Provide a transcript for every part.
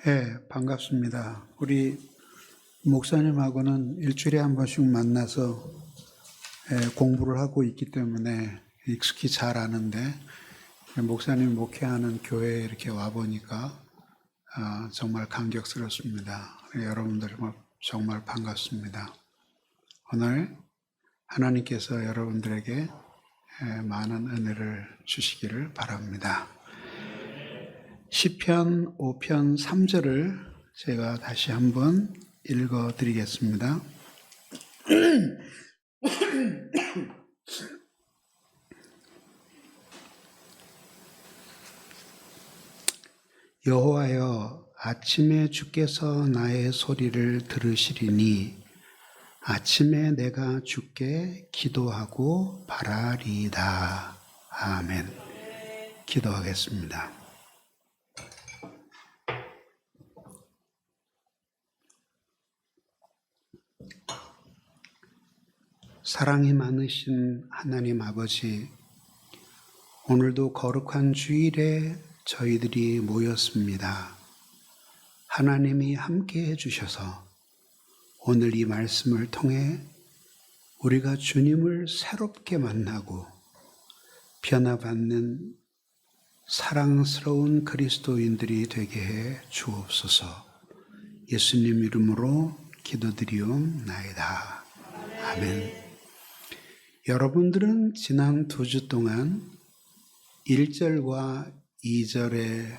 네, 반갑습니다. 우리 목사님하고는 일주일에 한 번씩 만나서 공부를 하고 있기 때문에 익숙히 잘 아는데, 목사님 목회하는 교회에 이렇게 와보니까 정말 감격스럽습니다. 여러분들 정말 반갑습니다. 오늘 하나님께서 여러분들에게 많은 은혜를 주시기를 바랍니다. 시편 5편 3절을 제가 다시 한번 읽어 드리겠습니다. 여호와여, 아침에 주께서 나의 소리를 들으시리니 아침에 내가 주께 기도하고 바라리이다. 아멘. 기도하겠습니다. 사랑이 많으신 하나님 아버지, 오늘도 거룩한 주일에 저희들이 모였습니다. 하나님이 함께 해주셔서 오늘 이 말씀을 통해 우리가 주님을 새롭게 만나고 변화받는 사랑스러운 그리스도인들이 되게 해 주옵소서. 예수님 이름으로 기도드리옵나이다. 아멘. 여러분들은 지난 2주 동안 1절과 2절에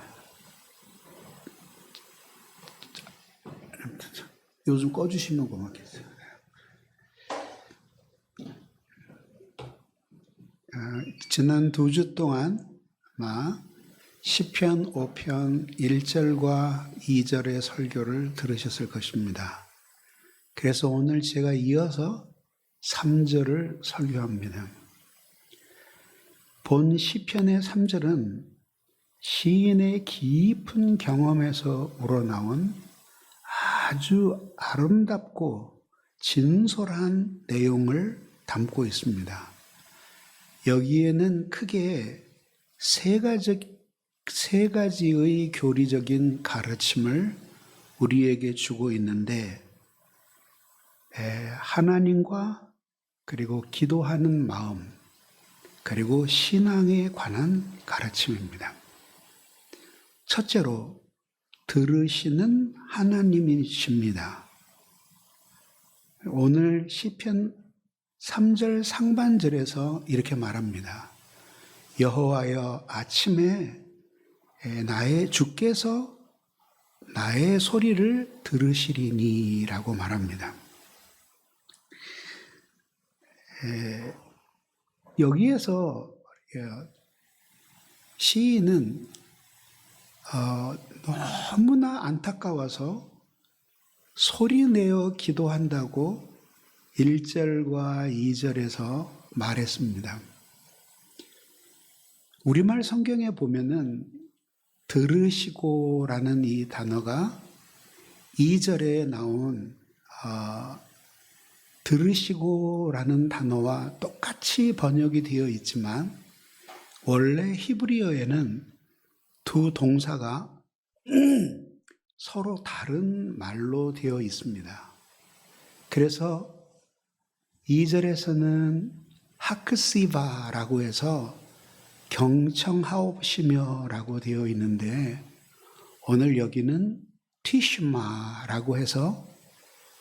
요즘 꺼주시면 고맙겠어요. 지난 2주 동안 아마 시편 5편 1절과 2절의 설교를 들으셨을 것입니다. 그래서 오늘 제가 이어서 3절을 설교합니다. 본 시편의 3절은 시인의 깊은 경험에서 우러나온 아주 아름답고 진솔한 내용을 담고 있습니다. 여기에는 크게 세 가지의 교리적인 가르침을 우리에게 주고 있는데, 하나님과 그리고 기도하는 마음, 그리고 신앙에 관한 가르침입니다. 첫째로, 들으시는 하나님이십니다. 오늘 시편 3절 상반절에서 이렇게 말합니다. 여호와여, 아침에 주께서 나의 소리를 들으시리니 라고 말합니다. 여기에서 시인은 너무나 안타까워서 소리내어 기도한다고 1절과 2절에서 말했습니다. 우리말 성경에 보면은 들으시고라는 이 단어가 2절에 나온 들으시고라는 단어와 똑같이 번역이 되어 있지만 원래 히브리어에는 두 동사가 서로 다른 말로 되어 있습니다. 그래서 2절에서는 하크시바라고 해서 경청하옵시며라고 되어 있는데, 오늘 여기는 티슈마라고 해서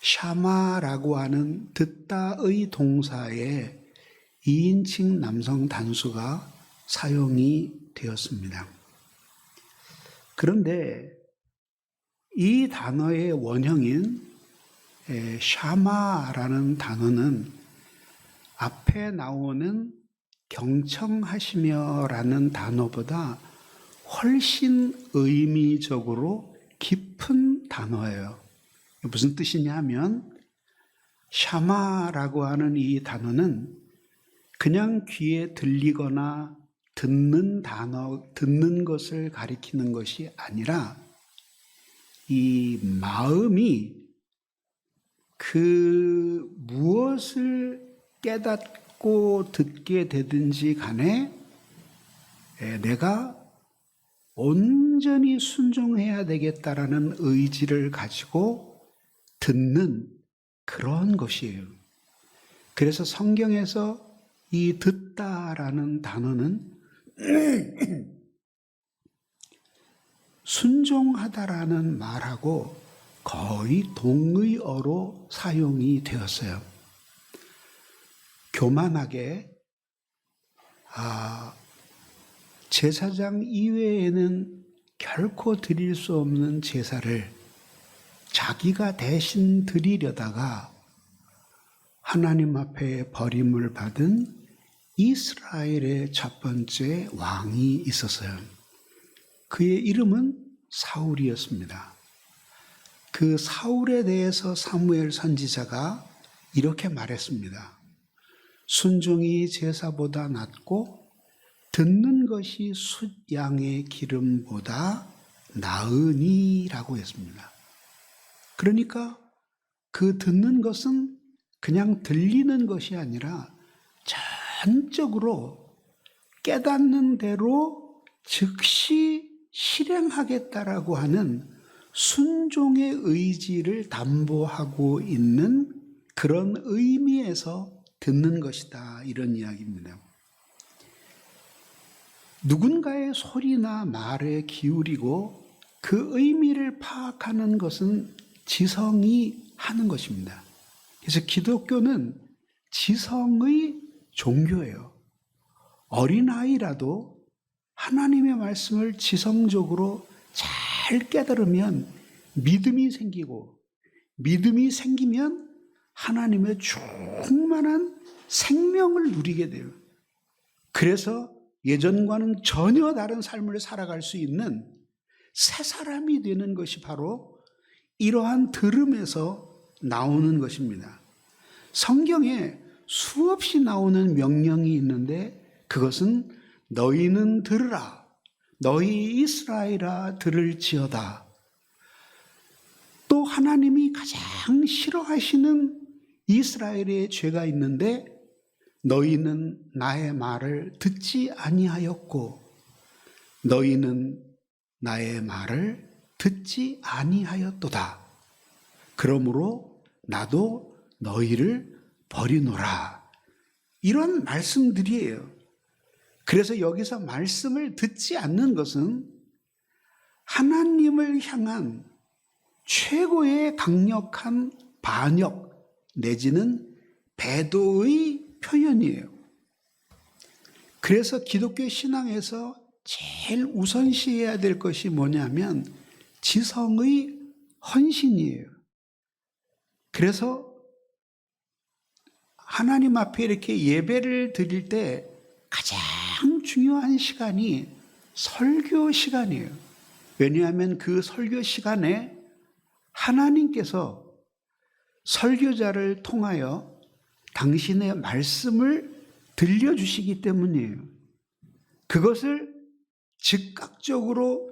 샤마라고 하는 듣다의 동사에 2인칭 남성 단수가 사용이 되었습니다. 그런데 이 단어의 원형인 샤마라는 단어는 앞에 나오는 경청하시며라는 단어보다 훨씬 의미적으로 깊은 단어예요. 무슨 뜻이냐 하면, 샤마라고 하는 이 단어는 그냥 귀에 들리거나 듣는 것을 가리키는 것이 아니라 이 마음이 그 무엇을 깨닫고 듣게 되든지 간에 내가 온 완전히 순종해야 되겠다라는 의지를 가지고 듣는 그런 것이에요. 그래서 성경에서 이 듣다라는 단어는 순종하다라는 말하고 거의 동의어로 사용이 되었어요. 교만하게 제사장 이외에는 결코 드릴 수 없는 제사를 자기가 대신 드리려다가 하나님 앞에 버림을 받은 이스라엘의 첫 번째 왕이 있었어요. 그의 이름은 사울이었습니다. 그 사울에 대해서 사무엘 선지자가 이렇게 말했습니다. 순종이 제사보다 낫고 듣는 것이 숫양의 기름보다 나으니라고 했습니다. 그러니까 그 듣는 것은 그냥 들리는 것이 아니라 전적으로 깨닫는 대로 즉시 실행하겠다라고 하는 순종의 의지를 담보하고 있는 그런 의미에서 듣는 것이다, 이런 이야기입니다. 누군가의 소리나 말에 기울이고 그 의미를 파악하는 것은 지성이 하는 것입니다. 그래서 기독교는 지성의 종교예요. 어린아이라도 하나님의 말씀을 지성적으로 잘 깨달으면 믿음이 생기고, 믿음이 생기면 하나님의 충만한 생명을 누리게 돼요. 그래서 예전과는 전혀 다른 삶을 살아갈 수 있는 새 사람이 되는 것이 바로 이러한 들음에서 나오는 것입니다. 성경에 수없이 나오는 명령이 있는데 그것은 너희는 들으라, 너희 이스라엘아 들을지어다. 또 하나님이 가장 싫어하시는 이스라엘의 죄가 있는데 너희는 나의 말을 듣지 아니하였고 너희는 나의 말을 듣지 아니하였도다. 그러므로 나도 너희를 버리노라. 이런 말씀들이에요. 그래서 여기서 말씀을 듣지 않는 것은 하나님을 향한 최고의 강력한 반역 내지는 배도의 표현이에요. 그래서 기독교 신앙에서 제일 우선시해야 될 것이 뭐냐면 지성의 헌신이에요. 그래서 하나님 앞에 이렇게 예배를 드릴 때 가장 중요한 시간이 설교 시간이에요. 왜냐하면 그 설교 시간에 하나님께서 설교자를 통하여 당신의 말씀을 들려주시기 때문이에요. 그것을 즉각적으로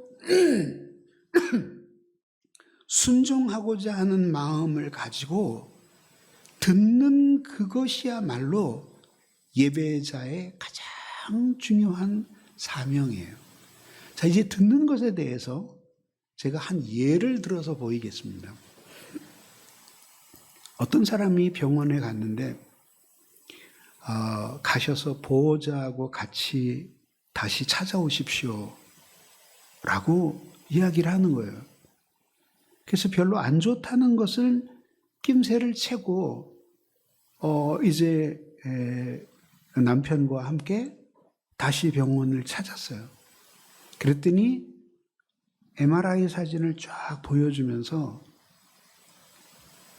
순종하고자 하는 마음을 가지고 듣는 그것이야말로 예배자의 가장 중요한 사명이에요. 자, 이제 듣는 것에 대해서 제가 한 예를 들어서 보이겠습니다. 어떤 사람이 병원에 갔는데 가셔서 보호자하고 같이 다시 찾아오십시오 라고 이야기를 하는 거예요. 그래서 별로 안 좋다는 것을 낌새를 채고 이제 남편과 함께 다시 병원을 찾았어요. 그랬더니 MRI 사진을 쫙 보여주면서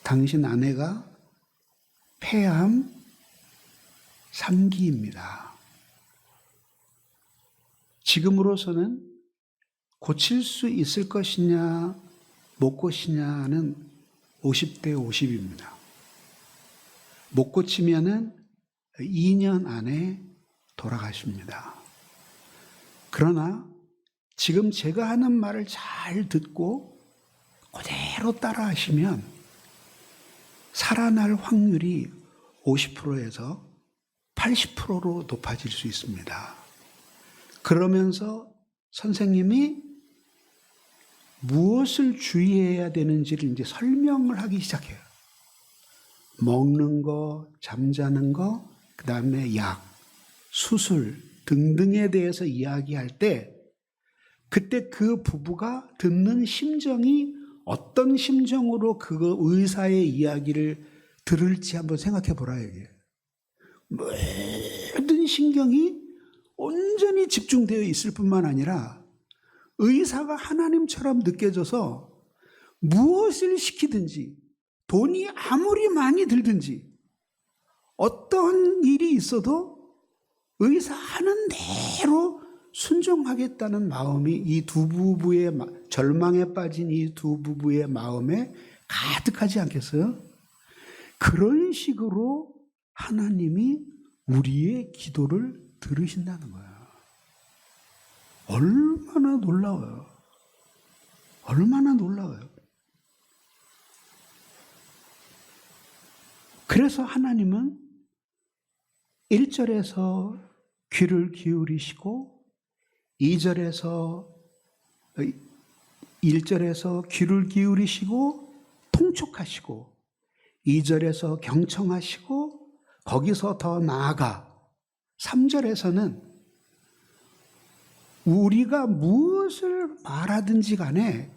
당신 아내가 폐암 3기입니다. 지금으로서는 고칠 수 있을 것이냐 못 고치냐는 50대 50입니다. 못 고치면은 2년 안에 돌아가십니다. 그러나 지금 제가 하는 말을 잘 듣고 그대로 따라 하시면 살아날 확률이 50%에서 80%로 높아질 수 있습니다. 그러면서 선생님이 무엇을 주의해야 되는지를 이제 설명을 하기 시작해요. 먹는 거, 잠자는 거, 그 다음에 약, 수술 등등에 대해서 이야기할 때 그때 그 부부가 듣는 심정이 어떤 심정으로 그 의사의 이야기를 들을지 한번 생각해 보라 이게. 모든 신경이 온전히 집중되어 있을 뿐만 아니라 의사가 하나님처럼 느껴져서 무엇을 시키든지 돈이 아무리 많이 들든지 어떤 일이 있어도 의사 하는 대로 순종하겠다는 마음이 이 두 부부의 절망에 빠진 이 두 부부의 마음에 가득하지 않겠어요? 그런 식으로 하나님이 우리의 기도를 들으신다는 거예요. 얼마나 놀라워요. 얼마나 놀라워요. 그래서 하나님은 1절에서 귀를 기울이시고 1절에서 귀를 기울이시고 통촉하시고 2절에서 경청하시고 거기서 더 나아가 3절에서는 우리가 무엇을 말하든지 간에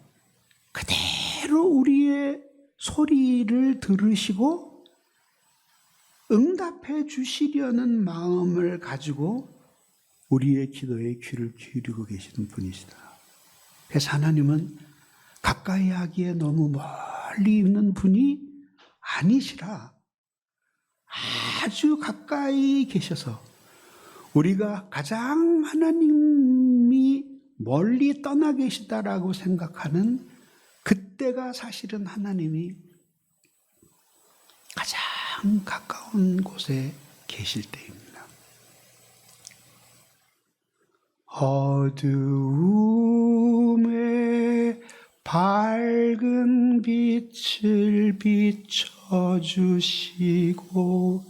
그대로 우리의 소리를 들으시고 응답해 주시려는 마음을 가지고 우리의 기도에 귀를 기울이고 계시는 분이시다. 그래서 하나님은 가까이 하기에 너무 멀리 있는 분이 아니시라. 아주 가까이 계셔서 우리가 가장 하나님이 멀리 떠나 계시다라고 생각하는 그때가 사실은 하나님이 가장 가까운 곳에 계실 때입니다. 어두움에 밝은 빛을 비춰주시고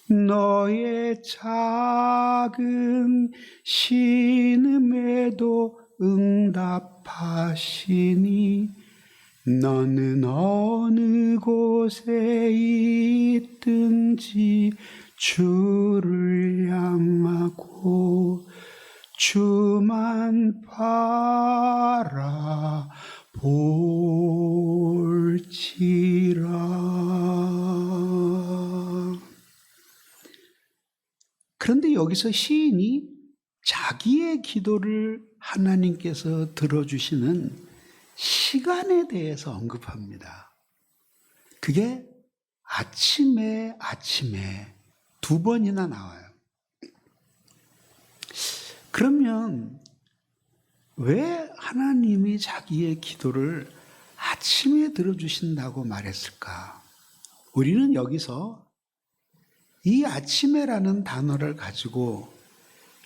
너의 작은 신음에도 응답하시니 너는 어느 곳에 있든지 주를 향하고 주만 바라볼지라. 그런데 여기서 시인이 자기의 기도를 하나님께서 들어주시는 시간에 대해서 언급합니다. 그게 아침에 두 번이나 나와요. 그러면 왜 하나님이 자기의 기도를 아침에 들어주신다고 말했을까? 우리는 여기서 이 아침에라는 단어를 가지고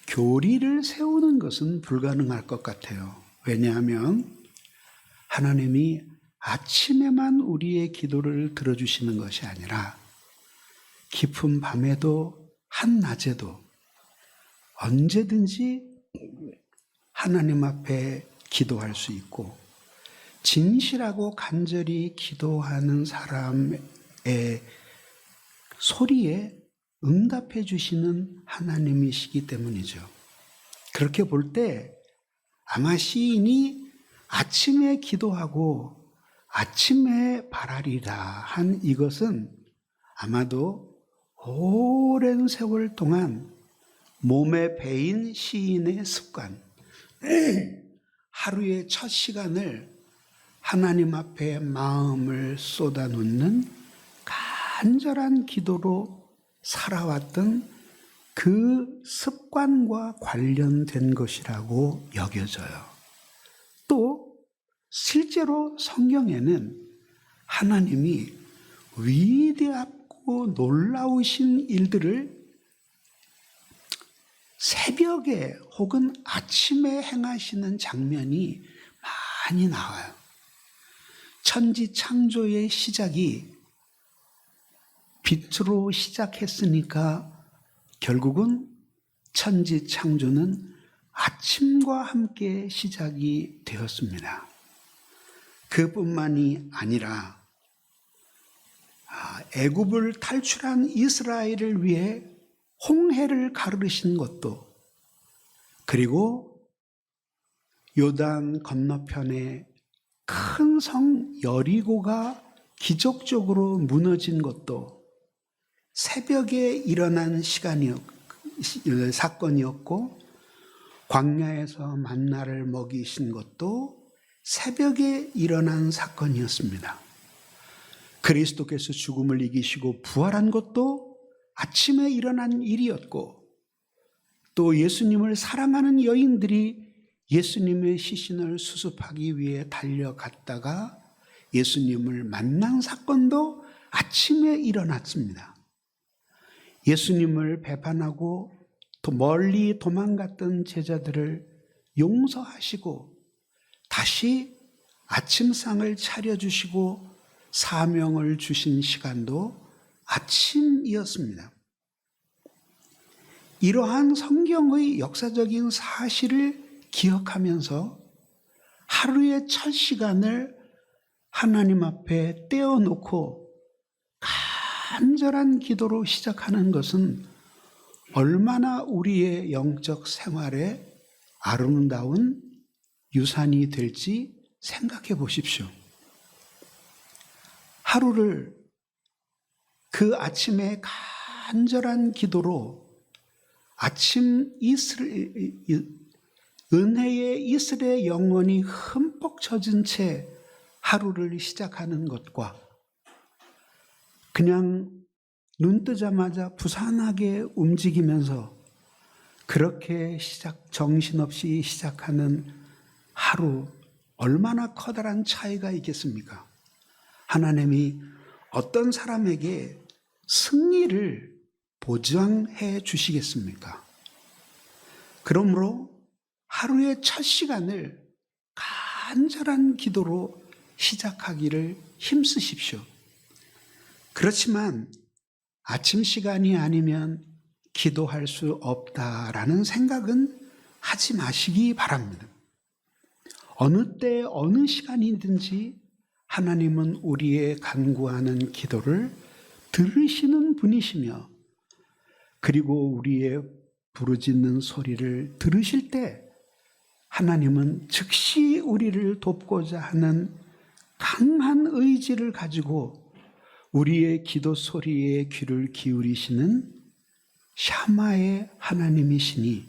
교리를 세우는 것은 불가능할 것 같아요. 왜냐하면 하나님이 아침에만 우리의 기도를 들어주시는 것이 아니라 깊은 밤에도 한낮에도 언제든지 하나님 앞에 기도할 수 있고 진실하고 간절히 기도하는 사람의 소리에 응답해 주시는 하나님이시기 때문이죠. 그렇게 볼 때 아마 시인이 아침에 기도하고 아침에 바라리라 한 이것은 아마도 오랜 세월 동안 몸에 배인 시인의 습관, 하루의 첫 시간을 하나님 앞에 마음을 쏟아놓는 간절한 기도로 살아왔던 그 습관과 관련된 것이라고 여겨져요. 또 실제로 성경에는 하나님이 위대하고 놀라우신 일들을 새벽에 혹은 아침에 행하시는 장면이 많이 나와요. 천지 창조의 시작이 빛으로 시작했으니까 결국은 천지 창조는 아침과 함께 시작이 되었습니다. 그뿐만이 아니라 애굽을 탈출한 이스라엘을 위해 홍해를 가르신 것도, 그리고 요단 건너편에 큰 성 여리고가 기적적으로 무너진 것도 새벽에 일어난 사건이었고, 광야에서 만나를 먹이신 것도 새벽에 일어난 사건이었습니다. 그리스도께서 죽음을 이기시고 부활한 것도 아침에 일어난 일이었고, 또 예수님을 사랑하는 여인들이 예수님의 시신을 수습하기 위해 달려갔다가 예수님을 만난 사건도 아침에 일어났습니다. 예수님을 배반하고 또 멀리 도망갔던 제자들을 용서하시고 다시 아침상을 차려주시고 사명을 주신 시간도 아침이었습니다. 이러한 성경의 역사적인 사실을 기억하면서 하루의 첫 시간을 하나님 앞에 떼어놓고 간절한 기도로 시작하는 것은 얼마나 우리의 영적 생활에 아름다운 유산이 될지 생각해 보십시오. 하루를 그 아침에 간절한 기도로 아침 은혜의 이슬의 영혼이 흠뻑 젖은 채 하루를 시작하는 것과 그냥 눈 뜨자마자 부산하게 움직이면서 그렇게 정신없이 시작하는 하루, 얼마나 커다란 차이가 있겠습니까? 하나님이 어떤 사람에게 승리를 보장해 주시겠습니까? 그러므로 하루의 첫 시간을 간절한 기도로 시작하기를 힘쓰십시오. 그렇지만 아침 시간이 아니면 기도할 수 없다라는 생각은 하지 마시기 바랍니다. 어느 때 어느 시간이든지 하나님은 우리의 간구하는 기도를 들으시는 분이시며, 그리고 우리의 부르짖는 소리를 들으실 때 하나님은 즉시 우리를 돕고자 하는 강한 의지를 가지고 우리의 기도 소리에 귀를 기울이시는 샤마의 하나님이시니,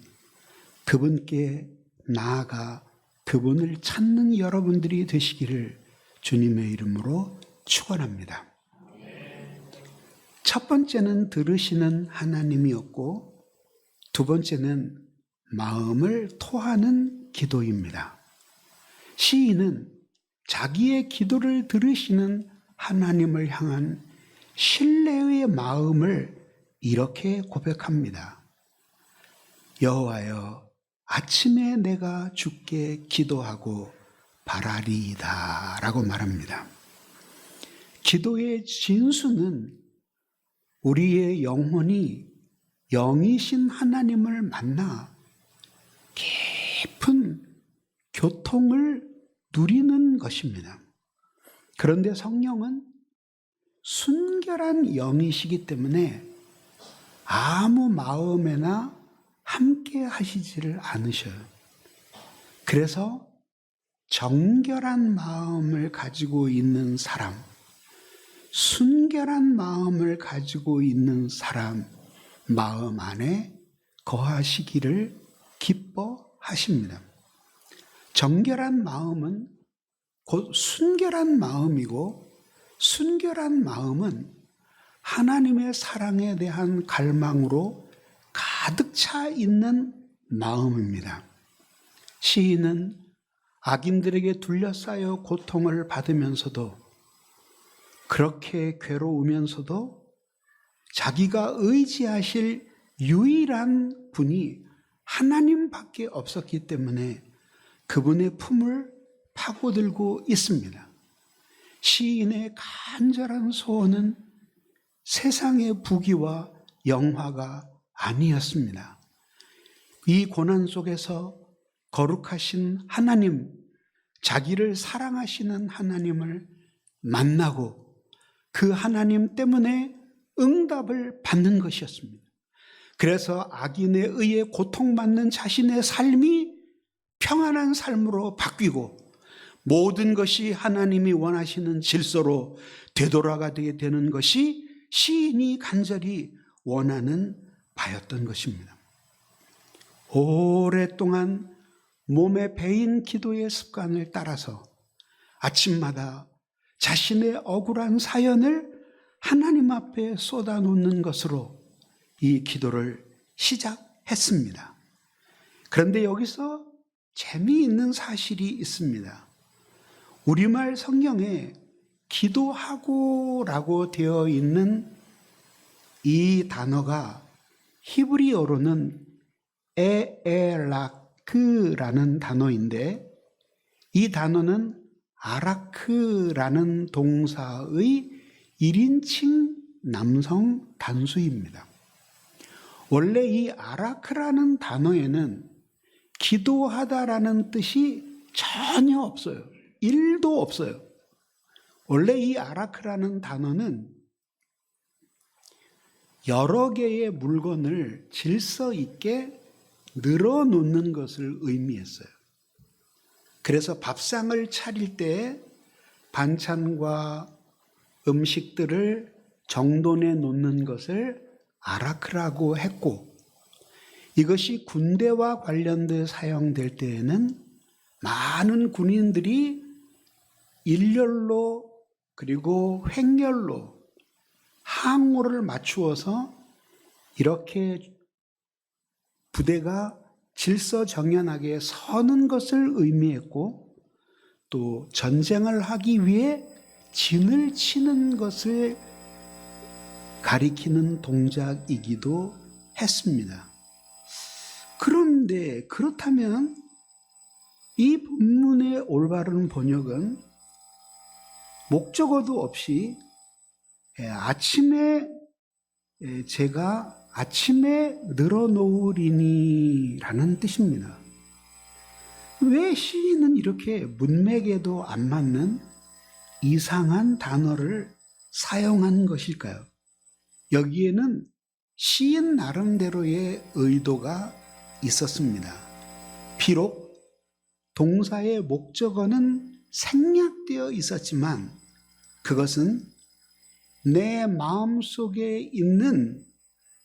그분께 나아가 그분을 찾는 여러분들이 되시기를 주님의 이름으로 축원합니다. 첫 번째는 들으시는 하나님이었고, 두 번째는 마음을 토하는 기도입니다. 시인은 자기의 기도를 들으시는 하나님을 향한 신뢰의 마음을 이렇게 고백합니다. 여호와여, 아침에 내가 주께 기도하고 바라리이다 라고 말합니다. 기도의 진수는 우리의 영혼이 영이신 하나님을 만나 깊은 교통을 누리는 것입니다. 그런데 성령은 순결한 영이시기 때문에 아무 마음에나 함께 하시지를 않으셔요. 그래서 정결한 마음을 가지고 있는 사람, 순결한 마음을 가지고 있는 사람 마음 안에 거하시기를 기뻐하십니다. 정결한 마음은 곧 순결한 마음이고, 순결한 마음은 하나님의 사랑에 대한 갈망으로 가득 차 있는 마음입니다. 시인은 악인들에게 둘러싸여 고통을 받으면서도, 그렇게 괴로우면서도 자기가 의지하실 유일한 분이 하나님밖에 없었기 때문에 그분의 품을 파고들고 있습니다. 시인의 간절한 소원은 세상의 부귀와 영화가 아니었습니다. 이 고난 속에서 거룩하신 하나님, 자기를 사랑하시는 하나님을 만나고 그 하나님 때문에 응답을 받는 것이었습니다. 그래서 악인에 의해 고통받는 자신의 삶이 평안한 삶으로 바뀌고 모든 것이 하나님이 원하시는 질서로 되돌아가게 되는 것이 시인이 간절히 원하는 바였던 것입니다. 오랫동안 몸에 배인 기도의 습관을 따라서 아침마다 자신의 억울한 사연을 하나님 앞에 쏟아놓는 것으로 이 기도를 시작했습니다. 그런데 여기서 재미있는 사실이 있습니다. 우리말 성경에 기도하고라고 되어 있는 이 단어가 히브리어로는 에엘라크라는 단어인데, 이 단어는 아라크라는 동사의 1인칭 남성 단수입니다. 원래 이 아라크라는 단어에는 기도하다라는 뜻이 전혀 없어요. 1도 없어요. 원래 이 아라크라는 단어는 여러 개의 물건을 질서 있게 늘어놓는 것을 의미했어요. 그래서 밥상을 차릴 때 반찬과 음식들을 정돈해 놓는 것을 아라크라고 했고, 이것이 군대와 관련돼 사용될 때에는 많은 군인들이 일렬로 그리고 횡렬로 항우를 맞추어서 이렇게 부대가 질서정연하게 서는 것을 의미했고, 또 전쟁을 하기 위해 진을 치는 것을 가리키는 동작이기도 했습니다. 그런데 그렇다면 이 본문의 올바른 번역은 목적어도 없이 제가 아침에 늘어놓으리니 라는 뜻입니다. 왜 시인은 이렇게 문맥에도 안 맞는 이상한 단어를 사용한 것일까요? 여기에는 시인 나름대로의 의도가 있었습니다. 비록 동사의 목적어는 생략되어 있었지만 그것은 내 마음속에 있는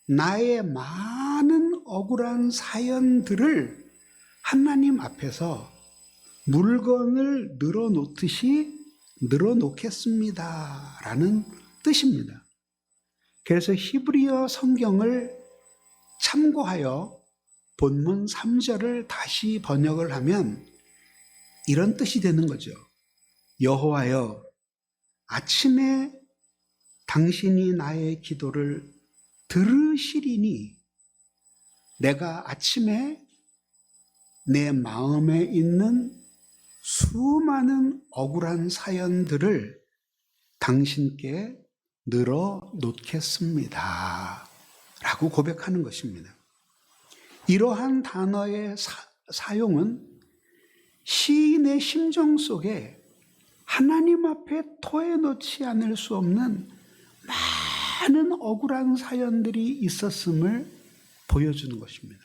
나의 많은 억울한 사연들을 하나님 앞에서 물건을 늘어놓듯이 늘어놓겠습니다 라는 뜻입니다. 그래서 히브리어 성경을 참고하여 본문 3절을 다시 번역을 하면 이런 뜻이 되는 거죠. 여호와여, 아침에 당신이 나의 기도를 들으시리니 내가 아침에 내 마음에 있는 수많은 억울한 사연들을 당신께 늘어놓겠습니다 라고 고백하는 것입니다. 이러한 단어의 사용은 시인의 심정 속에 하나님 앞에 토해놓지 않을 수 없는 많은 억울한 사연들이 있었음을 보여주는 것입니다.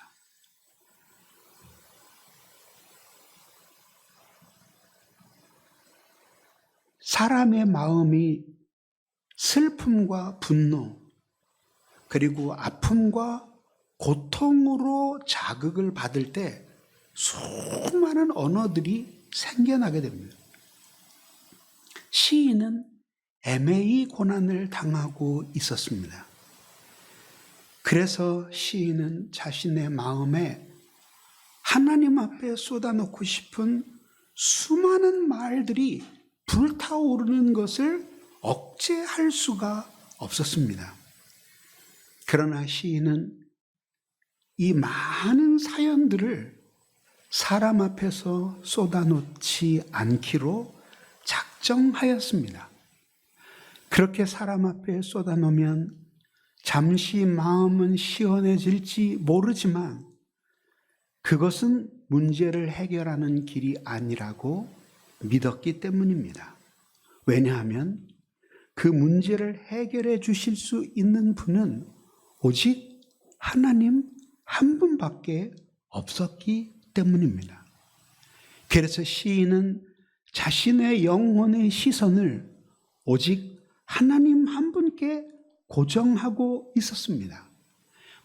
사람의 마음이 슬픔과 분노, 그리고 아픔과 고통으로 자극을 받을 때 수많은 언어들이 생겨나게 됩니다. 시인은 애매히 고난을 당하고 있었습니다. 그래서 시인은 자신의 마음에 하나님 앞에 쏟아놓고 싶은 수많은 말들이 불타오르는 것을 억제할 수가 없었습니다. 그러나 시인은 이 많은 사연들을 사람 앞에서 쏟아놓지 않기로 작정하였습니다. 그렇게 사람 앞에 쏟아놓으면 잠시 마음은 시원해질지 모르지만 그것은 문제를 해결하는 길이 아니라고 믿었기 때문입니다. 왜냐하면 그 문제를 해결해 주실 수 있는 분은 오직 하나님 한 분밖에 없었기 때문입니다. 그래서 시인은 자신의 영혼의 시선을 오직 하나님 한 분께 고정하고 있었습니다.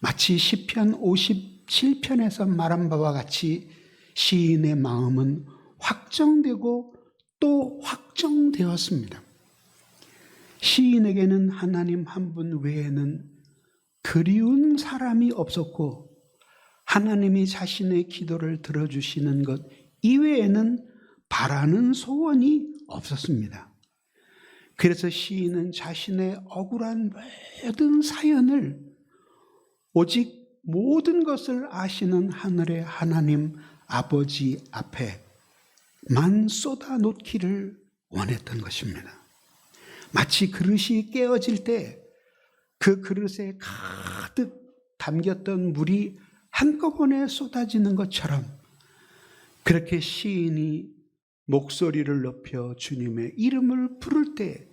마치 시편 57편에서 말한 바와 같이 시인의 마음은 확정되고 또 확정되었습니다. 시인에게는 하나님 한 분 외에는 그리운 사람이 없었고 하나님이 자신의 기도를 들어주시는 것 이외에는 바라는 소원이 없었습니다. 그래서 시인은 자신의 억울한 모든 사연을 오직 모든 것을 아시는 하늘의 하나님 아버지 앞에만 쏟아놓기를 원했던 것입니다. 마치 그릇이 깨어질 때 그 그릇에 가득 담겼던 물이 한꺼번에 쏟아지는 것처럼 그렇게 시인이 목소리를 높여 주님의 이름을 부를 때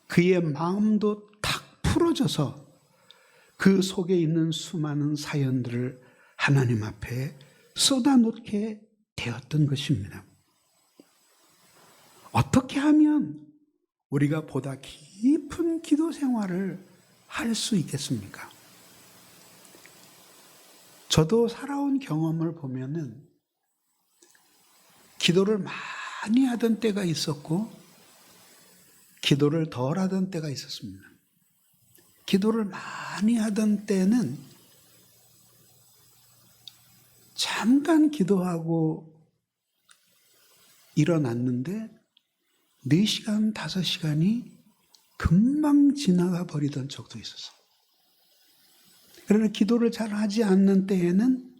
그의 마음도 탁 풀어져서 그 속에 있는 수많은 사연들을 하나님 앞에 쏟아놓게 되었던 것입니다. 어떻게 하면 우리가 보다 깊은 기도 생활을 할 수 있겠습니까? 저도 살아온 경험을 보면은 기도를 많이 하던 때가 있었고 기도를 덜 하던 때가 있었습니다. 기도를 많이 하던 때는 잠깐 기도하고 일어났는데 4시간, 5시간이 금방 지나가 버리던 적도 있었어. 그러나 기도를 잘 하지 않는 때에는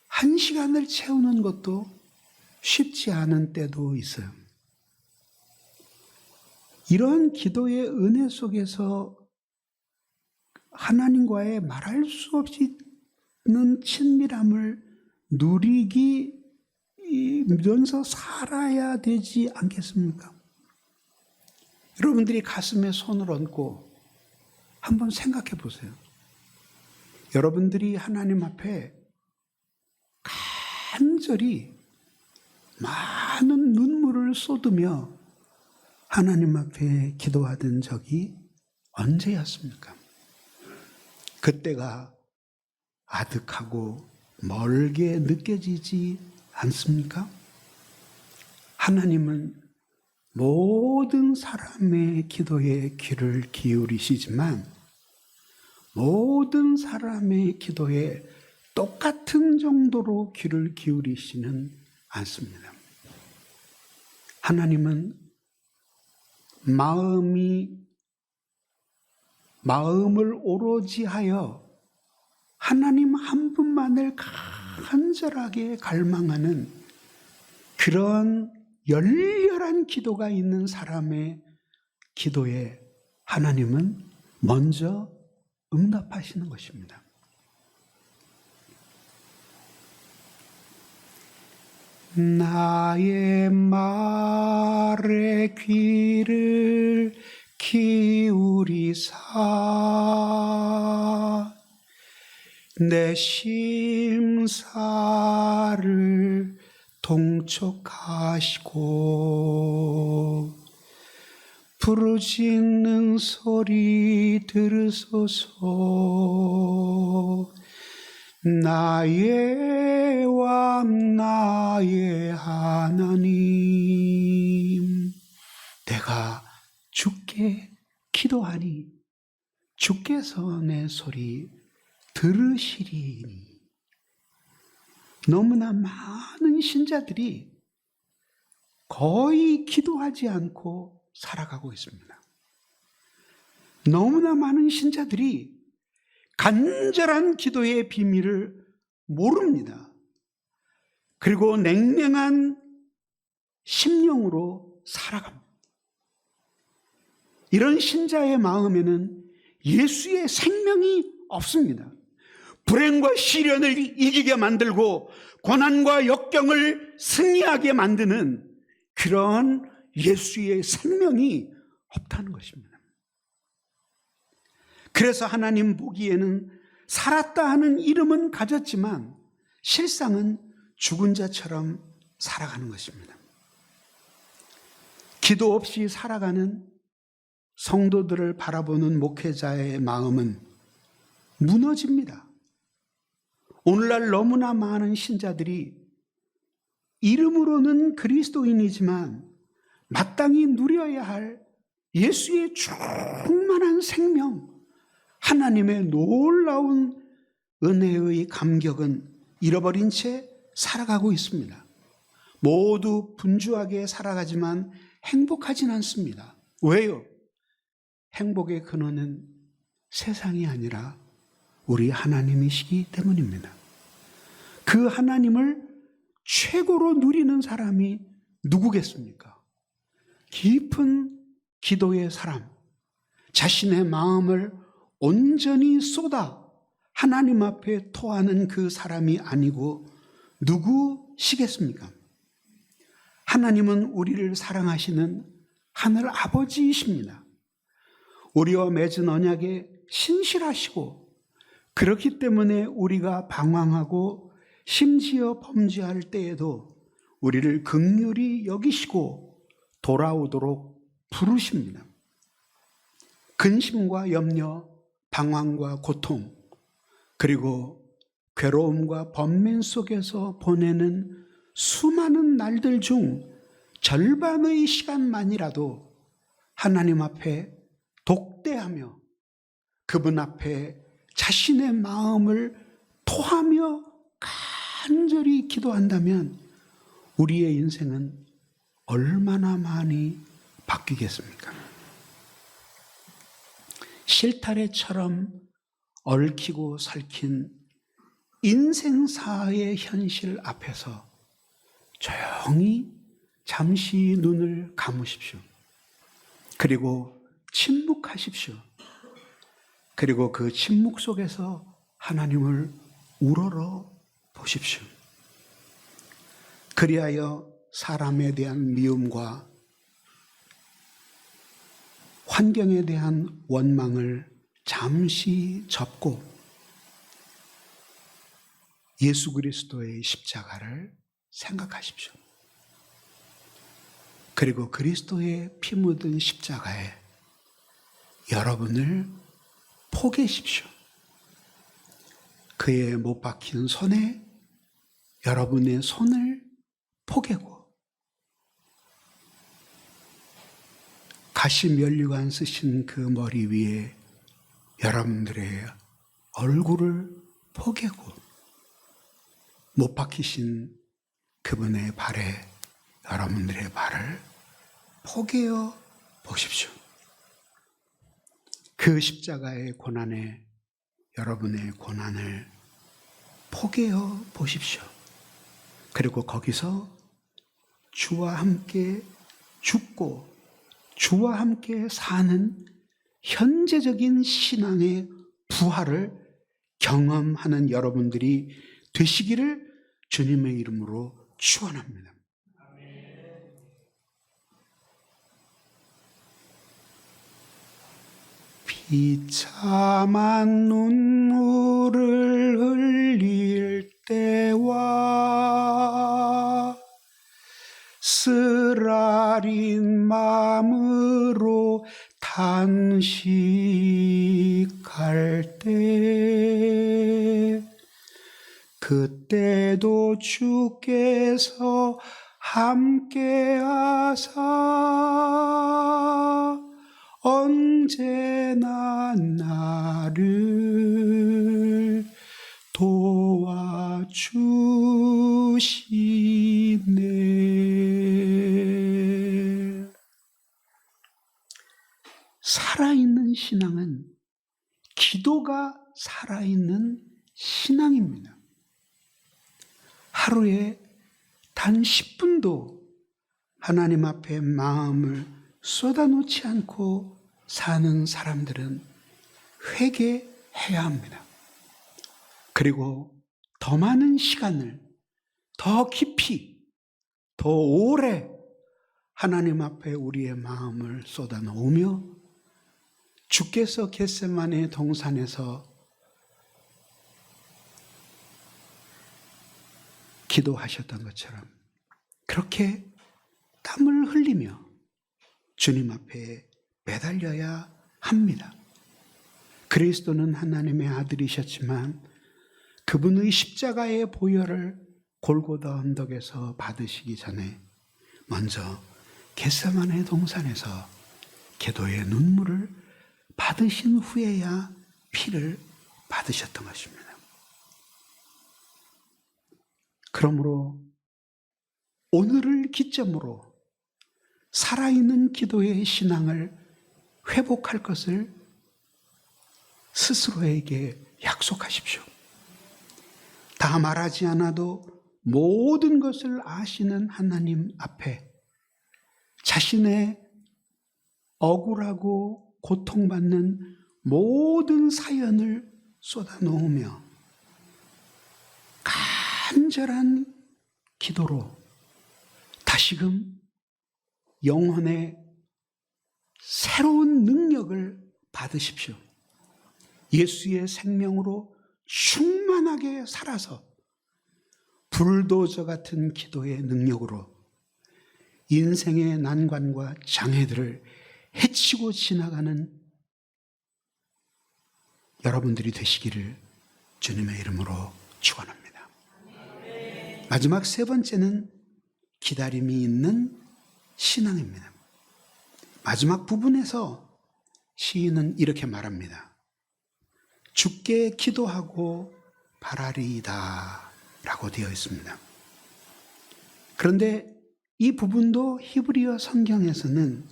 1시간을 채우는 것도 쉽지 않은 때도 있어요. 이런 기도의 은혜 속에서 하나님과의 말할 수 없이 는 친밀함을 누리면서 살아야 되지 않겠습니까? 여러분들이 가슴에 손을 얹고 한번 생각해 보세요. 여러분들이 하나님 앞에 간절히 많은 눈물을 쏟으며 하나님 앞에 기도하던 적이 언제였습니까? 그때가 아득하고 멀게 느껴지지 않습니까? 하나님은 모든 사람의 기도에 귀를 기울이시지만 모든 사람의 기도에 똑같은 정도로 귀를 기울이시는 않습니다. 하나님은 마음을 오로지 하여 하나님 한 분만을 간절하게 갈망하는 그런 열렬한 기도가 있는 사람의 기도에 하나님은 먼저 응답하시는 것입니다. 나의 말에 귀를 기울이사 내 심사를 통촉하시고 부르짖는 소리 들으소서. 나의 왕 나의 하나님, 내가 주께 기도하니 주께서 내 소리 들으시리니. 너무나 많은 신자들이 거의 기도하지 않고 살아가고 있습니다. 너무나 많은 신자들이 간절한 기도의 비밀을 모릅니다. 그리고 냉랭한 심령으로 살아갑니다. 이런 신자의 마음에는 예수의 생명이 없습니다. 불행과 시련을 이기게 만들고 고난과 역경을 승리하게 만드는 그런 예수의 생명이 없다는 것입니다. 그래서 하나님 보기에는 살았다 하는 이름은 가졌지만 실상은 죽은 자처럼 살아가는 것입니다. 기도 없이 살아가는 성도들을 바라보는 목회자의 마음은 무너집니다. 오늘날 너무나 많은 신자들이 이름으로는 그리스도인이지만 마땅히 누려야 할 예수의 충만한 생명, 하나님의 놀라운 은혜의 감격은 잃어버린 채 살아가고 있습니다. 모두 분주하게 살아가지만 행복하진 않습니다. 왜요? 행복의 근원은 세상이 아니라 우리 하나님이시기 때문입니다. 그 하나님을 최고로 누리는 사람이 누구겠습니까? 깊은 기도의 사람, 자신의 마음을 온전히 쏟아 하나님 앞에 토하는 그 사람이 아니고 누구시겠습니까? 하나님은 우리를 사랑하시는 하늘 아버지이십니다. 우리와 맺은 언약에 신실하시고 그렇기 때문에 우리가 방황하고 심지어 범죄할 때에도 우리를 긍휼히 여기시고 돌아오도록 부르십니다. 근심과 염려, 방황과 고통, 그리고 괴로움과 번민 속에서 보내는 수많은 날들 중 절반의 시간만이라도 하나님 앞에 독대하며 그분 앞에 자신의 마음을 토하며 간절히 기도한다면 우리의 인생은 얼마나 많이 바뀌겠습니까? 실타래처럼 얽히고 설킨 인생사의 현실 앞에서 조용히 잠시 눈을 감으십시오. 그리고 침묵하십시오. 그리고 그 침묵 속에서 하나님을 우러러 보십시오. 그리하여 사람에 대한 미움과 환경에 대한 원망을 잠시 접고 예수 그리스도의 십자가를 생각하십시오. 그리고 그리스도의 피 묻은 십자가에 여러분을 포개십시오. 그의 못 박힌 손에 여러분의 손을 포개고 가시 면류관 쓰신 그 머리 위에 여러분들의 얼굴을 포개고 못 박히신 그분의 발에 여러분들의 발을 포개어 보십시오. 그 십자가의 고난에 여러분의 고난을 포개어 보십시오. 그리고 거기서 주와 함께 죽고 주와 함께 사는 현재적인 신앙의 부활을 경험하는 여러분들이 되시기를 주님의 이름으로 축원합니다. 비참한 눈물을 흘릴 때와 쓰라린 마음으로 탄식할 때 그때도 주께서 함께하사 언제나 나를 도와주시네. 살아있는 신앙은 기도가 살아있는 신앙입니다. 하루에 단 10분도 하나님 앞에 마음을 쏟아놓지 않고 사는 사람들은 회개해야 합니다. 그리고 더 많은 시간을 더 깊이, 더 오래 하나님 앞에 우리의 마음을 쏟아놓으며 주께서 겟세마네 동산에서 기도하셨던 것처럼 그렇게 땀을 흘리며 주님 앞에 매달려야 합니다. 그리스도는 하나님의 아들이셨지만 그분의 십자가의 보혈을 골고다 언덕에서 받으시기 전에 먼저 겟세마네 동산에서 기도의 눈물을 받으신 후에야 피를 받으셨던 것입니다. 그러므로 오늘을 기점으로 살아있는 기도의 신앙을 회복할 것을 스스로에게 약속하십시오. 다 말하지 않아도 모든 것을 아시는 하나님 앞에 자신의 억울하고 고통받는 모든 사연을 쏟아놓으며 간절한 기도로 다시금 영혼의 새로운 능력을 받으십시오. 예수의 생명으로 충만하게 살아서 불도저 같은 기도의 능력으로 인생의 난관과 장애들을 헤치고 지나가는 여러분들이 되시기를 주님의 이름으로 축원합니다. 마지막 세 번째는 기다림이 있는 신앙입니다. 마지막 부분에서 시인은 이렇게 말합니다. 주께 기도하고 바라리이다 라고 되어 있습니다. 그런데 이 부분도 히브리어 성경에서는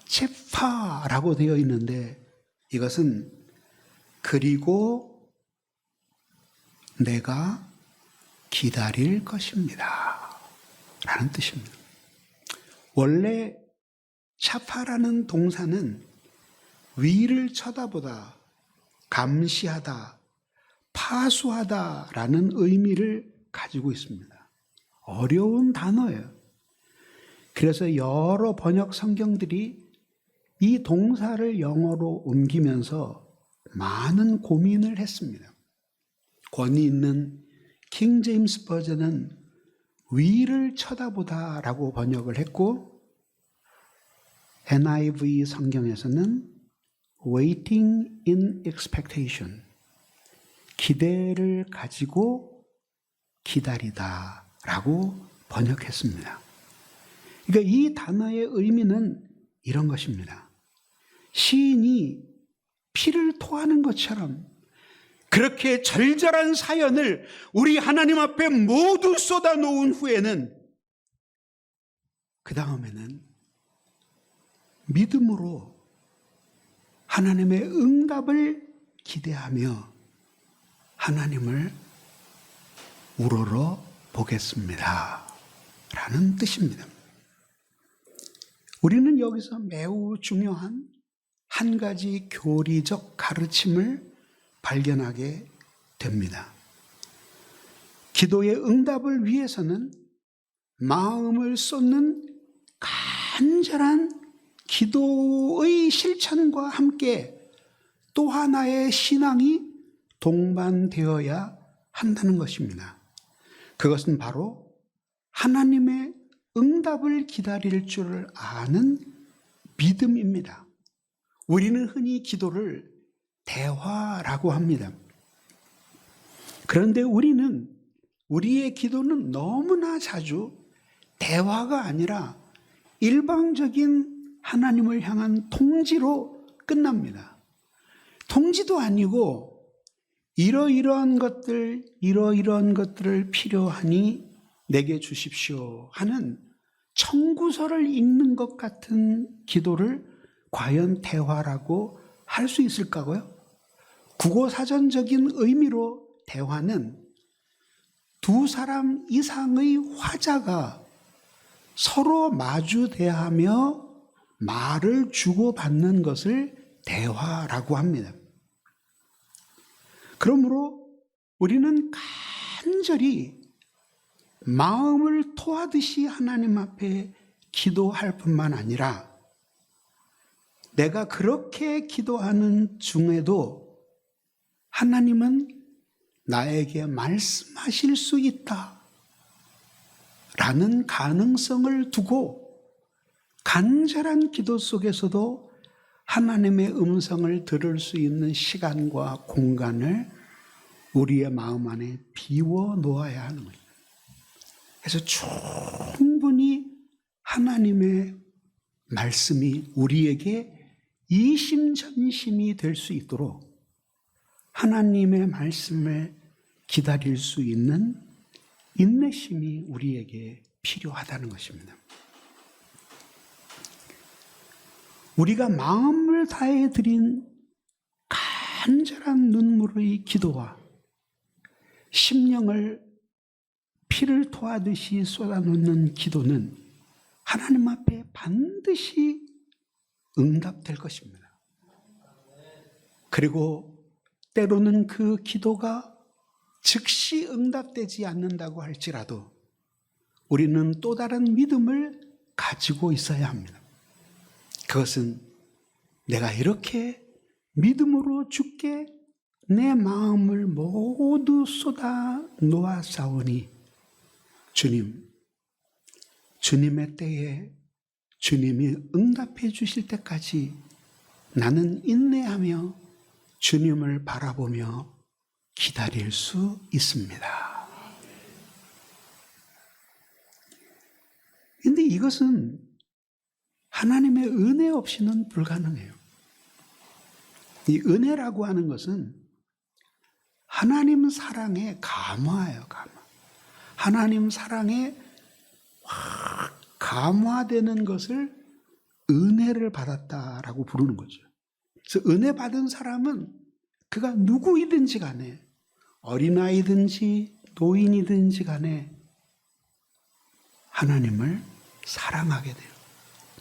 체파라고 되어 있는데 이것은 그리고 내가 기다릴 것입니다 라는 뜻입니다. 원래 차파라는 동사는 위를 쳐다보다, 감시하다, 파수하다 라는 의미를 가지고 있습니다. 어려운 단어예요. 그래서 여러 번역 성경들이 이 동사를 영어로 옮기면서 많은 고민을 했습니다. 권위 있는 킹 제임스 버전은 위를 쳐다보다 라고 번역을 했고 NIV 성경에서는 waiting in expectation, 기대를 가지고 기다리다 라고 번역했습니다. 그러니까 이 단어의 의미는 이런 것입니다. 시인이 피를 토하는 것처럼 그렇게 절절한 사연을 우리 하나님 앞에 모두 쏟아놓은 후에는 그 다음에는 믿음으로 하나님의 응답을 기대하며 하나님을 우러러 보겠습니다 라는 뜻입니다. 우리는 여기서 매우 중요한 한 가지 교리적 가르침을 발견하게 됩니다. 기도의 응답을 위해서는 마음을 쏟는 간절한 기도의 실천과 함께 또 하나의 신앙이 동반되어야 한다는 것입니다. 그것은 바로 하나님의 응답을 기다릴 줄 아는 믿음입니다. 우리는 흔히 기도를 대화라고 합니다. 그런데 우리의 기도는 너무나 자주 대화가 아니라 일방적인 하나님을 향한 통지로 끝납니다. 통지도 아니고 이러이러한 것들을 필요하니 내게 주십시오 하는 청구서를 읽는 것 같은 기도를 과연 대화라고 할 수 있을까요? 국어사전적인 의미로 대화는 두 사람 이상의 화자가 서로 마주 대하며 말을 주고받는 것을 대화라고 합니다. 그러므로 우리는 간절히 마음을 토하듯이 하나님 앞에 기도할 뿐만 아니라 내가 그렇게 기도하는 중에도 하나님은 나에게 말씀하실 수 있다 라는 가능성을 두고 간절한 기도 속에서도 하나님의 음성을 들을 수 있는 시간과 공간을 우리의 마음 안에 비워 놓아야 하는 거예요. 그래서 충분히 하나님의 말씀이 우리에게 이심전심이 될 수 있도록 하나님의 말씀을 기다릴 수 있는 인내심이 우리에게 필요하다는 것입니다. 우리가 마음을 다해 드린 간절한 눈물의 기도와 심령을 피를 토하듯이 쏟아놓는 기도는 하나님 앞에 반드시 응답될 것입니다. 그리고 때로는 그 기도가 즉시 응답되지 않는다고 할지라도 우리는 또 다른 믿음을 가지고 있어야 합니다. 그것은 내가 이렇게 믿음으로 주께 내 마음을 모두 쏟아 놓았사오니 주님의 때에 주님이 응답해 주실 때까지 나는 인내하며 주님을 바라보며 기다릴 수 있습니다. 그런데 이것은 하나님의 은혜 없이는 불가능해요. 이 은혜라고 하는 것은 하나님 사랑의 감화예요, 감화. 하나님 사랑에 확 감화되는 것을 은혜를 받았다라고 부르는 거죠. 그래서 은혜 받은 사람은 그가 누구이든지 간에 어린아이든지 노인이든지 간에 하나님을 사랑하게 돼요.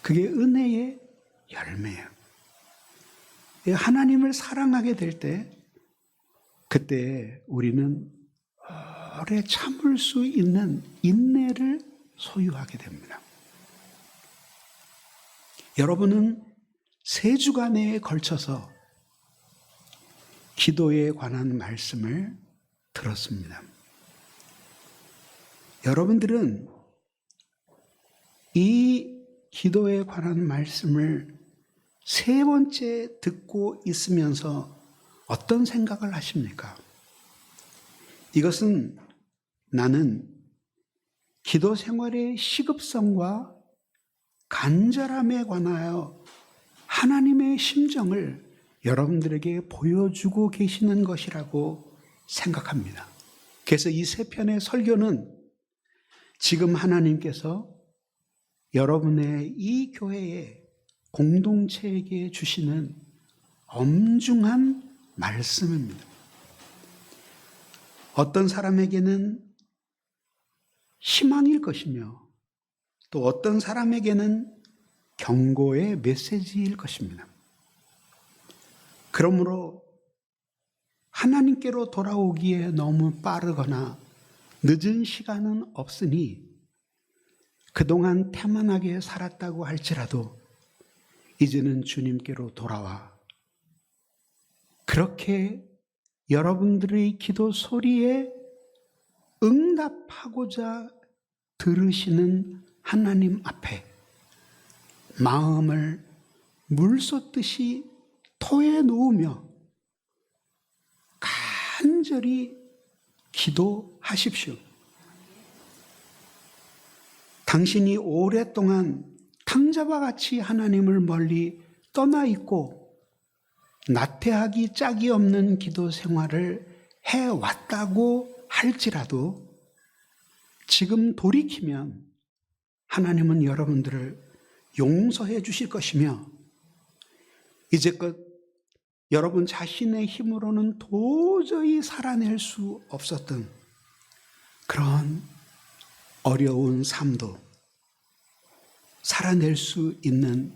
그게 은혜의 열매예요. 하나님을 사랑하게 될 때 그때 우리는 오래 참을 수 있는 인내를 소유하게 됩니다. 여러분은 3주간에 걸쳐서 기도에 관한 말씀을 들었습니다. 여러분들은 이 기도에 관한 말씀을 3번째 듣고 있으면서 어떤 생각을 하십니까? 이것은 나는 기도 생활의 시급성과 간절함에 관하여 하나님의 심정을 여러분들에게 보여주고 계시는 것이라고 생각합니다. 그래서 이 3편의 설교는 지금 하나님께서 여러분의 이 교회에 공동체에게 주시는 엄중한 말씀입니다. 어떤 사람에게는 희망일 것이며 또 어떤 사람에게는 경고의 메시지일 것입니다. 그러므로 하나님께로 돌아오기에 너무 빠르거나 늦은 시간은 없으니 그동안 태만하게 살았다고 할지라도 이제는 주님께로 돌아와 그렇게 여러분들의 기도 소리에 응답하고자 들으시는 하나님 앞에 마음을 물 쏟듯이 토해 놓으며 간절히 기도하십시오. 당신이 오랫동안 탕자와 같이 하나님을 멀리 떠나 있고 나태하기 짝이 없는 기도 생활을 해왔다고 할지라도 지금 돌이키면 하나님은 여러분들을 용서해 주실 것이며 이제껏 여러분 자신의 힘으로는 도저히 살아낼 수 없었던 그런 어려운 삶도 살아낼 수 있는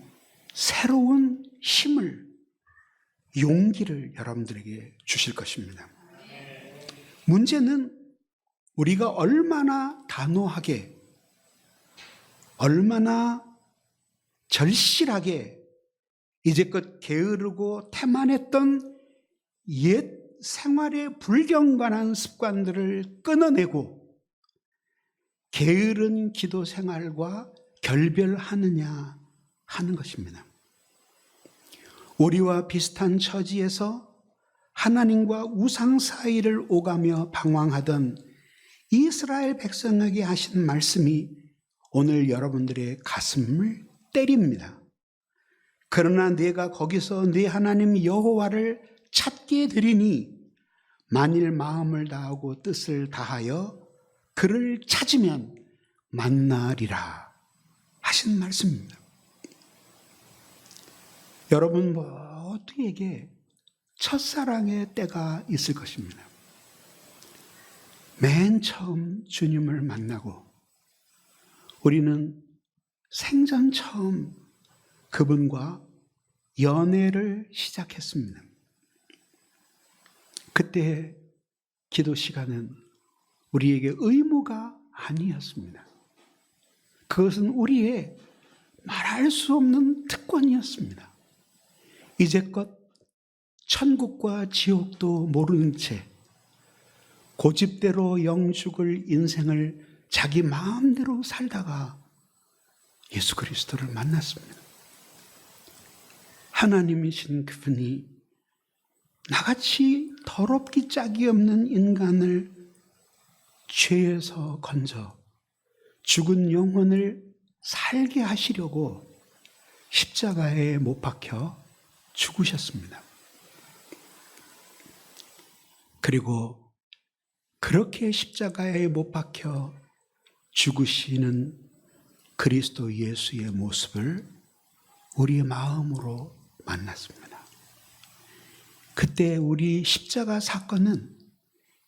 새로운 힘을, 용기를 여러분들에게 주실 것입니다. 문제는 우리가 얼마나 단호하게, 얼마나 절실하게 이제껏 게으르고 태만했던 옛 생활의 불경건한 습관들을 끊어내고 게으른 기도 생활과 결별하느냐 하는 것입니다. 우리와 비슷한 처지에서 하나님과 우상 사이를 오가며 방황하던 이스라엘 백성에게 하신 말씀이 오늘 여러분들의 가슴을 때립니다. 그러나 내가 거기서 네 하나님 여호와를 찾게 되리니 만일 마음을 다하고 뜻을 다하여 그를 찾으면 만나리라 하신 말씀입니다. 여러분 모두에게 첫사랑의 때가 있을 것입니다. 맨 처음 주님을 만나고 우리는 생전 처음 그분과 연애를 시작했습니다. 그때 기도 시간은 우리에게 의무가 아니었습니다. 그것은 우리의 말할 수 없는 특권이었습니다. 이제껏 천국과 지옥도 모르는 채 고집대로 영죽을 인생을 자기 마음대로 살다가 예수 그리스도를 만났습니다. 하나님이신 그분이 나같이 더럽기 짝이 없는 인간을 죄에서 건져 죽은 영혼을 살게 하시려고 십자가에 못 박혀 죽으셨습니다. 그리고 그렇게 십자가에 못 박혀 죽으시는 그리스도 예수의 모습을 우리의 마음으로 만났습니다. 그때 우리 십자가 사건은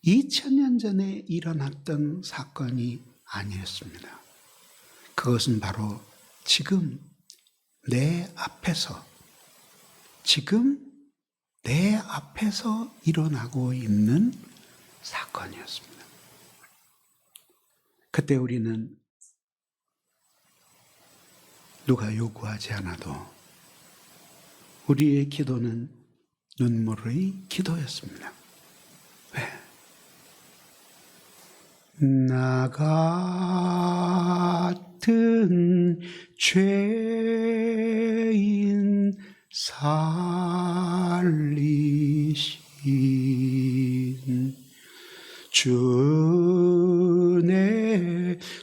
2000년 전에 일어났던 사건이 아니었습니다. 그것은 바로 지금 내 앞에서 일어나고 있는 사건이었습니다. 그때 우리는 누가 요구하지 않아도 우리의 기도는 눈물의 기도였습니다. 왜? 나 같은 죄인 살리신 주의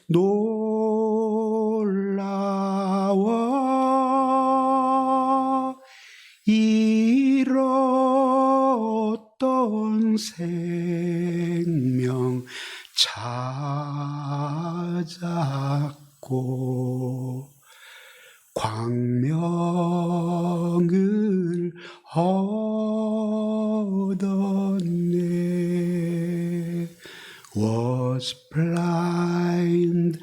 놀라워 잃었던 생명 찾았고 광명을 얻었네. Was blind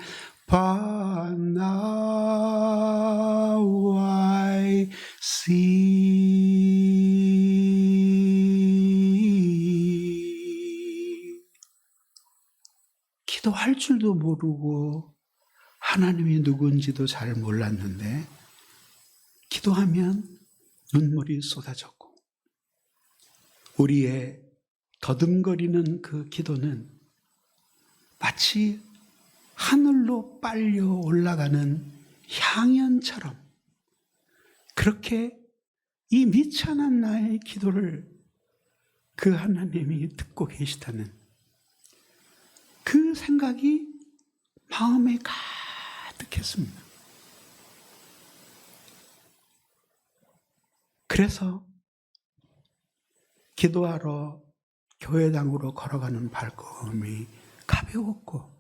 but now I see. 기도할 줄도 모르고 하나님이 누군지도 잘 몰랐는데 기도하면 눈물이 쏟아졌고 우리의 더듬거리는 그 기도는 마치 하늘로 빨려 올라가는 향연처럼 그렇게 이 미천한 나의 기도를 그 하나님이 듣고 계시다는 그 생각이 마음에 가득했습니다. 그래서 기도하러 교회당으로 걸어가는 발걸음이 가벼웠고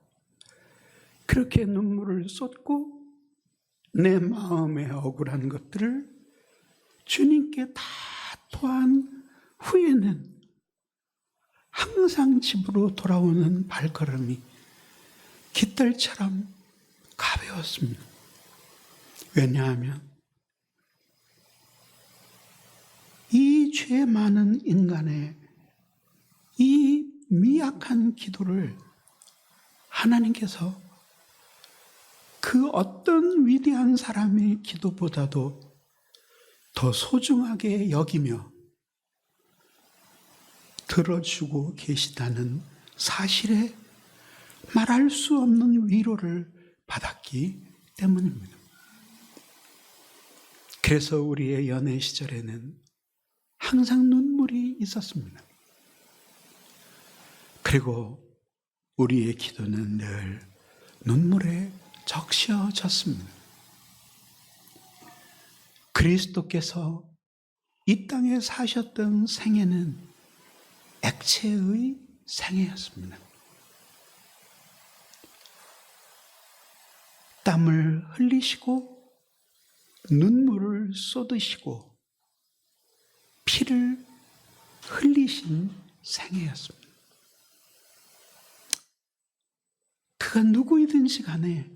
그렇게 눈물을 쏟고 내 마음에 억울한 것들을 주님께 다 토한 후에는 항상 집으로 돌아오는 발걸음이 깃털처럼 가벼웠습니다. 왜냐하면 이 죄 많은 인간의 이 미약한 기도를 하나님께서 그 어떤 위대한 사람의 기도보다도 더 소중하게 여기며 들어주고 계시다는 사실에 말할 수 없는 위로를 받았기 때문입니다. 그래서 우리의 연애 시절에는 항상 눈물이 있었습니다. 그리고 우리의 기도는 늘 눈물에 적셔졌습니다. 그리스도께서 이 땅에 사셨던 생애는 액체의 생애였습니다. 땀을 흘리시고 눈물을 쏟으시고 피를 흘리신 생애였습니다. 그가 누구이든지 간에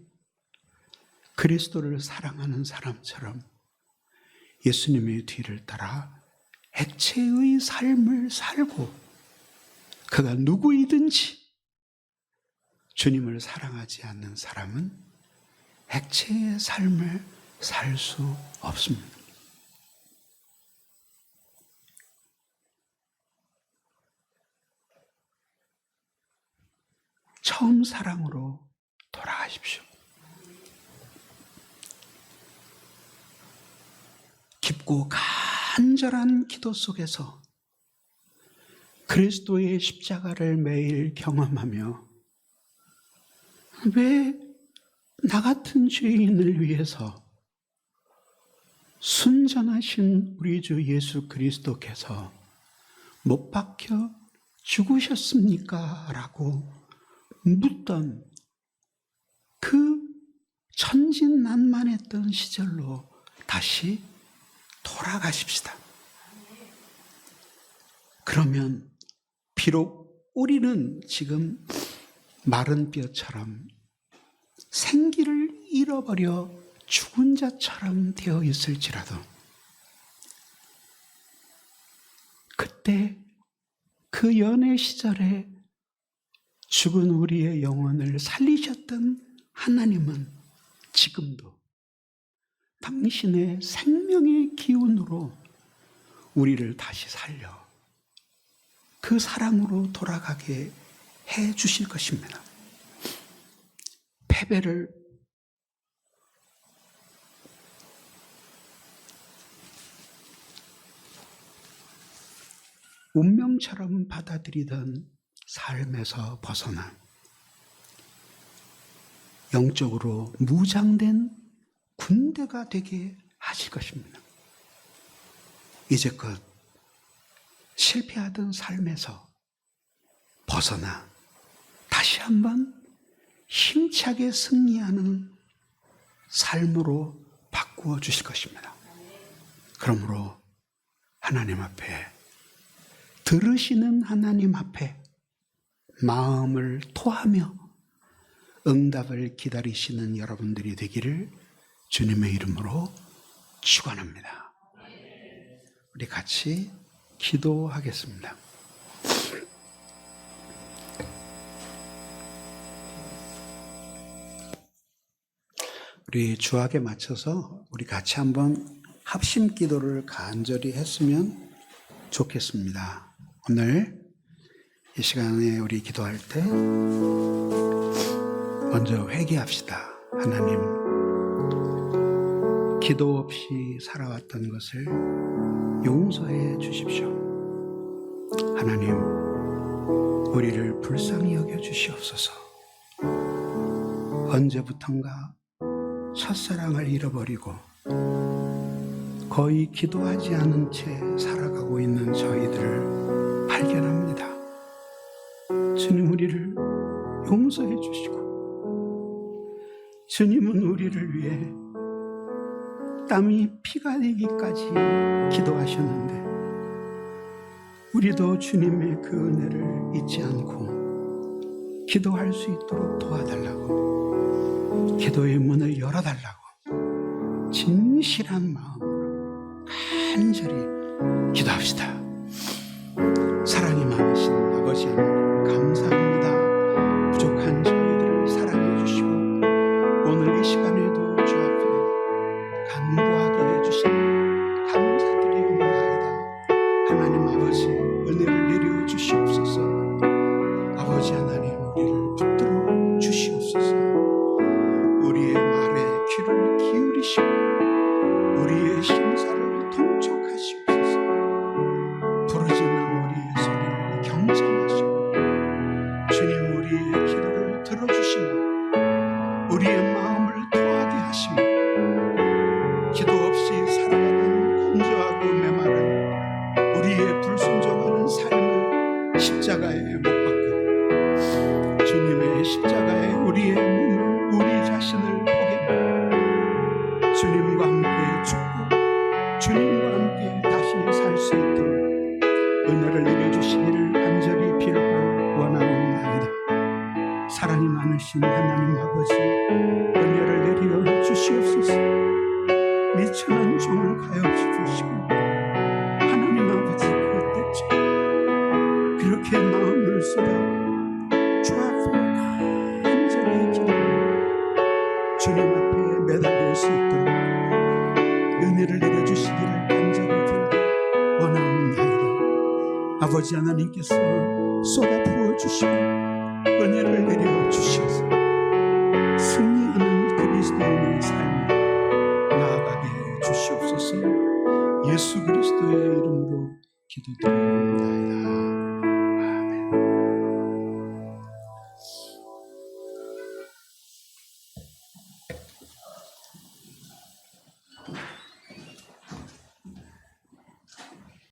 그리스도를 사랑하는 사람처럼 예수님의 뒤를 따라 액체의 삶을 살고, 그가 누구이든지 주님을 사랑하지 않는 사람은 액체의 삶을 살 수 없습니다. 처음 사랑으로 돌아가십시오. 깊고 간절한 기도 속에서 그리스도의 십자가를 매일 경험하며, 왜 나 같은 죄인을 위해서 순전하신 우리 주 예수 그리스도께서 못 박혀 죽으셨습니까? 라고 묻던 그 천진난만했던 시절로 다시 돌아가십시다. 그러면 비록 우리는 지금 마른 뼈처럼 생기를 잃어버려 죽은 자처럼 되어 있을지라도, 그때 그 연애 시절에 죽은 우리의 영혼을 살리셨던 하나님은 지금도 당신의 생명의 기운으로 우리를 다시 살려 그 사랑으로 돌아가게 해 주실 것입니다. 패배를 운명처럼 받아들이던 삶에서 벗어나 영적으로 무장된 군대가 되게 하실 것입니다. 이제껏 실패하던 삶에서 벗어나 다시 한번 힘차게 승리하는 삶으로 바꾸어 주실 것입니다. 그러므로 하나님 앞에, 들으시는 하나님 앞에 마음을 토하며 응답을 기다리시는 여러분들이 되기를 주님의 이름으로 축원합니다. 우리 같이 기도하겠습니다. 우리 주악에 맞춰서 우리 같이 한번 합심 기도를 간절히 했으면 좋겠습니다. 오늘 이 시간에 우리 기도할 때 먼저 회개합시다. 하나님, 기도 없이 살아왔던 것을 용서해 주십시오. 하나님, 우리를 불쌍히 여겨 주시옵소서. 언제부턴가 첫사랑을 잃어버리고 거의 기도하지 않은 채 살아가고 있는 저희들을 발견합니다. 주님, 우리를 용서해 주시고, 주님은 우리를 위해 땀이 피가 되기까지 기도하셨는데, 우리도 주님의 그 은혜를 잊지 않고 기도할 수 있도록 도와달라고, 기도의 문을 열어달라고 진실한 마음으로 간절히 기도합시다. 사랑이 많으신 아버지 하나님, 감사합니다. 부족한 저희들을 이 시간에도 주 앞에 간구하게 해주신 감사드리옵나이다. 하나님 아버지, 은혜를 내려 주시옵소서. 아버지 하나님, 우리를 붙들어 주시옵소서. 우리의 말에 귀를 기울이시고 우리의 심사를 통촉하시옵소서. 부르짖는 우리의 소리를 경청하시고 주님, 우리의 기도를 들어주시며 우리의 마음을 토하게 하시며 기도 없이 살아가는 건조하고 메마른 우리의 불순종하는 삶을 십자가에 못 박고 주님의 십자가에 우리의 몸을, 우리 자신을 포기하고 주님과 함께 죽고 주님과 함께 다시 살 수 있도록 은혜를 내려주시기를 간절히 빌고 원하옵나이다. 사랑이 많으신 하나님 아버지, 은혜를 내려 주시옵소서. 미천한 종을 가여주 주시고 하나님 아버지, 그 때쯤 그렇게 마음을 쏟아 주 앞에 간절히 기도하며 주님 앞에 매달릴 수 있도록 은혜를 내려주시기를 간절히 빌고 원하옵나이다. 아버지 하나님께서 쏟아 부어주시고 은혜를 내려주셔서 승리하는 그리스도인의 삶을 나아가게 주시옵소서. 예수 그리스도의 이름으로 기도드립니다. 아멘.